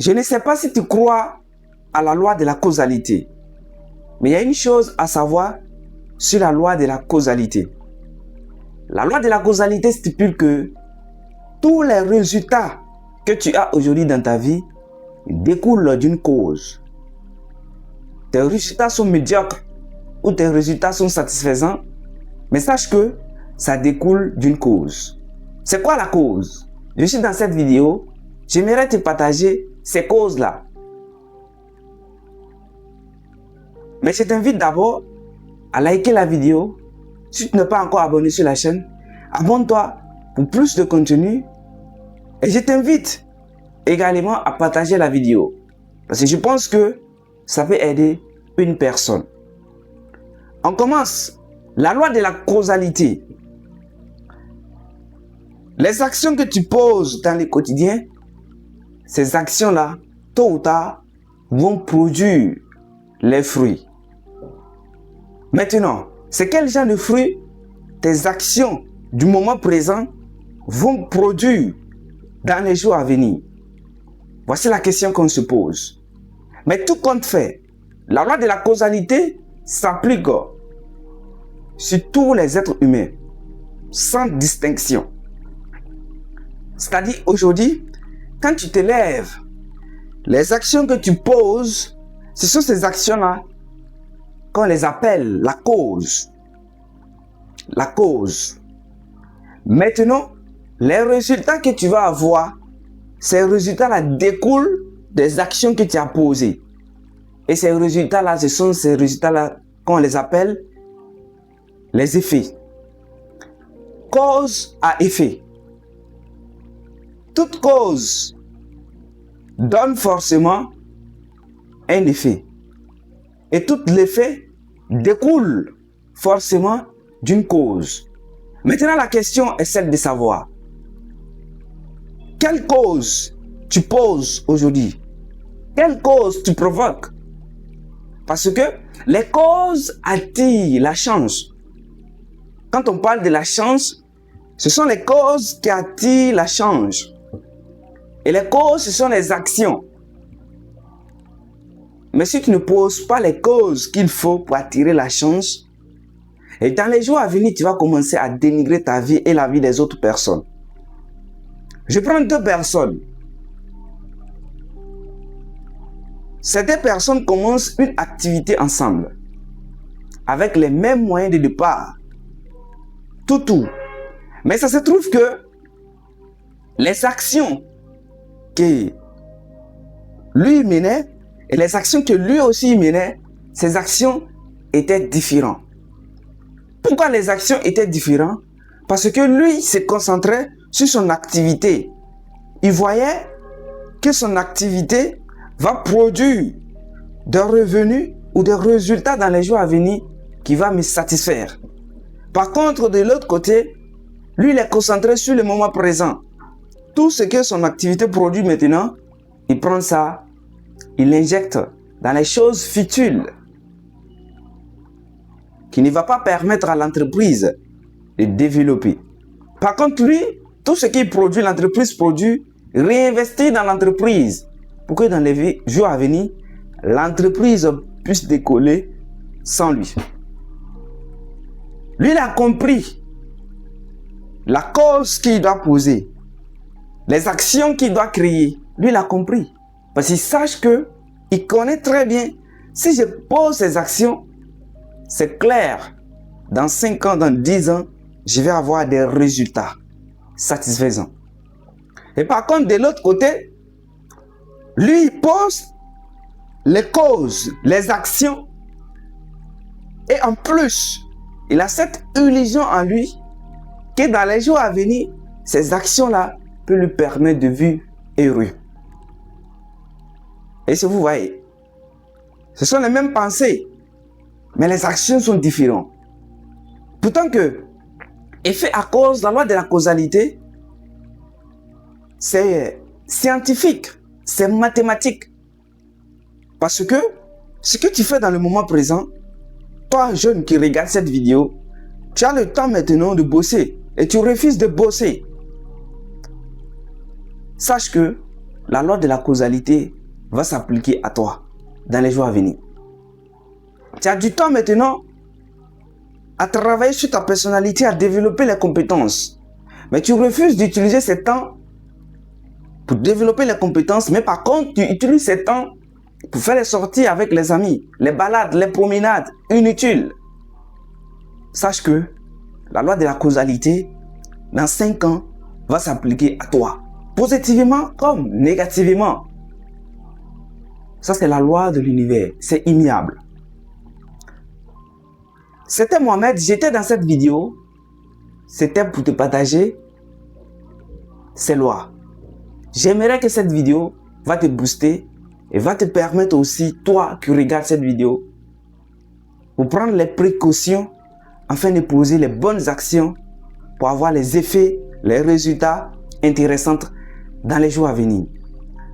Je ne sais pas si tu crois à la loi de la causalité, mais il y a une chose à savoir sur la loi de la causalité. La loi de la causalité stipule que tous les résultats que tu as aujourd'hui dans ta vie découlent d'une cause. Tes résultats sont médiocres ou tes résultats sont satisfaisants, mais sache que ça découle d'une cause. C'est quoi la cause? Je suis dans cette vidéo, j'aimerais te partager ces causes-là. Mais je t'invite d'abord à liker la vidéo. Si tu n'es pas encore abonné sur la chaîne, abonne-toi pour plus de contenu. Et je t'invite également à partager la vidéo. Parce que je pense que ça peut aider une personne. On commence. La loi de la causalité. Les actions que tu poses dans le quotidien, ces actions-là, tôt ou tard, vont produire les fruits. Maintenant, c'est quel genre de fruits tes actions du moment présent vont produire dans les jours à venir? Voici la question qu'on se pose. Mais tout compte fait, la loi de la causalité s'applique sur tous les êtres humains, sans distinction. C'est-à-dire aujourd'hui, quand tu te lèves, les actions que tu poses, ce sont ces actions-là qu'on les appelle la cause. La cause. Maintenant, les résultats que tu vas avoir, ces résultats-là découlent des actions que tu as posées. Et ces résultats-là, ce sont ces résultats-là qu'on les appelle les effets. Cause à effet. Toute cause donne forcément un effet. Et tout l'effet découle forcément d'une cause. Maintenant, la question est celle de savoir quelle cause tu poses aujourd'hui? Quelle cause tu provoques? Parce que les causes attirent la chance. Quand on parle de la chance, ce sont les causes qui attirent la chance. Et les causes, ce sont les actions. Mais si tu ne poses pas les causes qu'il faut pour attirer la chance, et dans les jours à venir, tu vas commencer à dénigrer ta vie et la vie des autres personnes. Je prends deux personnes. Ces deux personnes commencent une activité ensemble, avec les mêmes moyens de départ. Tout. Mais ça se trouve que les actions que lui menait et les actions que lui aussi menait, ces actions étaient différentes. Pourquoi les actions étaient différentes? Parce que lui se concentrait sur son activité. Il voyait que son activité va produire des revenus ou des résultats dans les jours à venir qui va me satisfaire. Par contre, de l'autre côté, lui, il est concentré sur le moment présent. Tout ce que son activité produit maintenant, il prend ça, il l'injecte dans les choses futiles qui ne va pas permettre à l'entreprise de développer. Par contre, lui, tout ce qu'il produit, l'entreprise produit, réinvestit dans l'entreprise pour que dans les jours à venir, l'entreprise puisse décoller sans lui. Lui, il a compris la cause qu'il doit poser, les actions qu'il doit créer. Lui, il a compris. Parce qu'il sache que, il connaît très bien, si je pose ces actions, c'est clair, dans 5 ans, dans 10 ans, je vais avoir des résultats satisfaisants. Et par contre, de l'autre côté, lui, il pose les causes, les actions. Et en plus, il a cette illusion en lui que dans les jours à venir, ces actions-là peuvent lui permettre de vivre heureux. Et si vous voyez, ce sont les mêmes pensées, mais les actions sont différentes. Pourtant que, effet à cause, la loi de la causalité, c'est scientifique, c'est mathématique. Parce que ce que tu fais dans le moment présent, toi jeune qui regarde cette vidéo, tu as le temps maintenant de bosser et tu refuses de bosser. Sache que la loi de la causalité va s'appliquer à toi dans les jours à venir. Tu as du temps maintenant à travailler sur ta personnalité, à développer les compétences. Mais tu refuses d'utiliser ce temps pour développer les compétences, mais par contre, tu utilises ce temps pour faire les sorties avec les amis, les balades, les promenades inutiles. Sache que la loi de la causalité, dans 5 ans, va s'appliquer à toi, positivement comme négativement. Ça, c'est la loi de l'univers, c'est immuable. C'était Mohamed, j'étais dans cette vidéo, c'était pour te partager ces lois. J'aimerais que cette vidéo va te booster et va te permettre aussi, toi qui regardes cette vidéo, pour prendre les précautions afin de poser les bonnes actions pour avoir les effets, les résultats intéressants dans les jours à venir.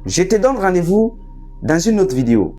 Je te donne rendez-vous dans une autre vidéo.